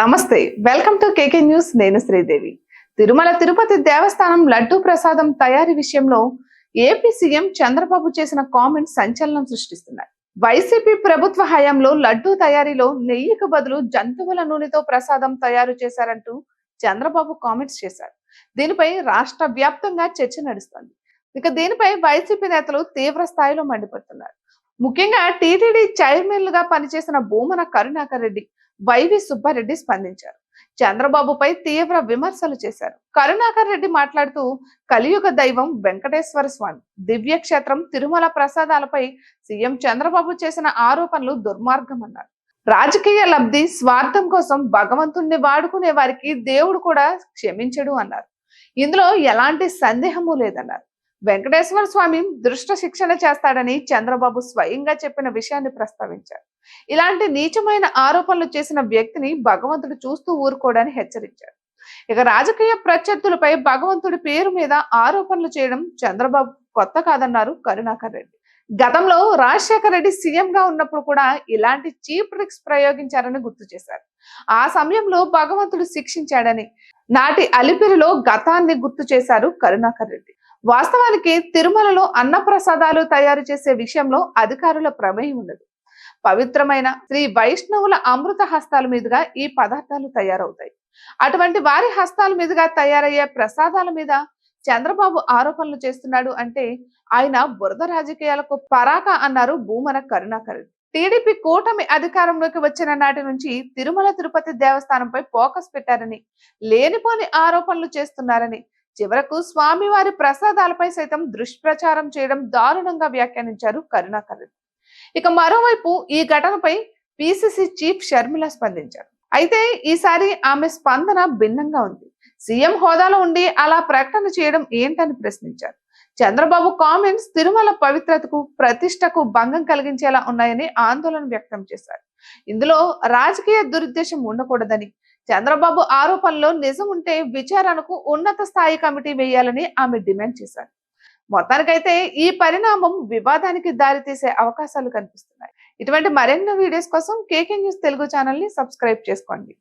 నమస్తే, welcome to KK news. నేను శ్రీదేవి. తిరుమల తిరుపతి దేవస్థానం లడ్డూ ప్రసాదం తయారీ విషయంలో ఏపీ సీఎం చంద్రబాబు చేసిన కామెంట్స్ సంచలనం సృష్టిస్తున్నాయి. వైసీపీ ప్రభుత్వ హయాంలో లడ్డూ తయారీలో నెయ్యికి బదులు జంతువుల నూనెతో ప్రసాదం తయారు చేశారంటూ చంద్రబాబు కామెంట్స్ చేశారు. దీనిపై రాష్ట్ర వ్యాప్తంగా చర్చ నడుస్తోంది. దీనిపై వైసీపీ నేతలు తీవ్ర స్థాయిలో మండిపడుతున్నారు. ముఖ్యంగా టీటీడీ చైర్మన్లుగా పనిచేసిన భూమన కరుణాకర్ రెడ్డి, వైవి సుబ్బారెడ్డి స్పందించారు. చంద్రబాబుపై తీవ్ర విమర్శలు చేశారు. కరుణాకర్ రెడ్డి మాట్లాడుతూ, కలియుగ దైవం వెంకటేశ్వర స్వామి దివ్యక్షేత్రం తిరుమల ప్రసాదాలపై సీఎం చంద్రబాబు చేసిన ఆరోపణలు దుర్మార్గమన్నారు. రాజకీయ లబ్ధి స్వార్థం కోసం భగవంతుణ్ణి వాడుకునే వారికి దేవుడు కూడా క్షమించడు అన్నారు. ఇందులో ఎలాంటి సందేహము లేదన్నారు. వెంకటేశ్వర స్వామి దృష్ట శిక్షణ చేస్తాడని చంద్రబాబు స్వయంగా చెప్పిన విషయాన్ని ప్రస్తావించారు. ఇలాంటి నీచమైన ఆరోపణలు చేసిన వ్యక్తిని భగవంతుడు చూస్తూ ఊరుకోవడానికి హెచ్చరించారు. ఇక రాజకీయ ప్రత్యర్థులపై భగవంతుడి పేరు మీద ఆరోపణలు చేయడం చంద్రబాబు కొత్త కాదన్నారు కరుణాకర్ రెడ్డి. గతంలో రాజశేఖర రెడ్డి సీఎం గా ఉన్నప్పుడు కూడా ఇలాంటి చీప్ ట్రిక్స్ ప్రయోగించారని గుర్తు చేశారు. ఆ సమయంలో భగవంతుడు శిక్షించాడని నాటి అలిపిరిలో గతాన్ని గుర్తు చేశారు కరుణాకర్ రెడ్డి. వాస్తవానికి తిరుమలలో అన్న ప్రసాదాలు తయారు చేసే విషయంలో అధికారుల ప్రమేయం ఉండదు. పవిత్రమైన శ్రీ వైష్ణవుల అమృత హస్తాల మీదుగా ఈ పదార్థాలు తయారవుతాయి. అటువంటి వారి హస్తాల మీదుగా తయారయ్యే ప్రసాదాల మీద చంద్రబాబు ఆరోపణలు చేస్తున్నాడు అంటే ఆయన బురద రాజకీయాలకు పరాక అన్నారు భూమన కరుణాకర్ రెడ్డి. టీడీపీ కూటమి అధికారంలోకి వచ్చిన నాటి నుంచి తిరుమల తిరుపతి దేవస్థానంపై ఫోకస్ పెట్టారని, లేనిపోని ఆరోపణలు చేస్తున్నారని, చివరకు స్వామివారి ప్రసాదాలపై సైతం దుష్ప్రచారం చేయడం దారుణంగా వ్యాఖ్యానించారు కరుణాకర్ రెడ్డి. ఇక మరోవైపు ఈ ఘటనపై పిసిసి చీఫ్ షర్మిల స్పందించారు. అయితే ఈసారి ఆమె స్పందన భిన్నంగా ఉంది. సీఎం హోదాలో ఉండి అలా ప్రకటన చేయడం ఏంటని ప్రశ్నించారు. చంద్రబాబు కామెంట్స్ తిరుమల పవిత్రతకు, ప్రతిష్టకు భంగం కలిగించేలా ఉన్నాయని ఆందోళన వ్యక్తం చేశారు. ఇందులో రాజకీయ దురుద్దేశం ఉండకూడదని, చంద్రబాబు ఆరోపణలో నిజం ఉంటే విచారణకు ఉన్నత స్థాయి కమిటీ వేయాలని ఆమె డిమాండ్ చేశారు. మొత్తానికైతే ఈ పరిణామం వివాదానికి దారితీసే అవకాశాలు కనిపిస్తున్నాయి. ఇటువంటి మరెన్నో వీడియోస్ కోసం కేకే న్యూస్ తెలుగు ఛానల్ ని సబ్స్క్రైబ్ చేసుకోండి.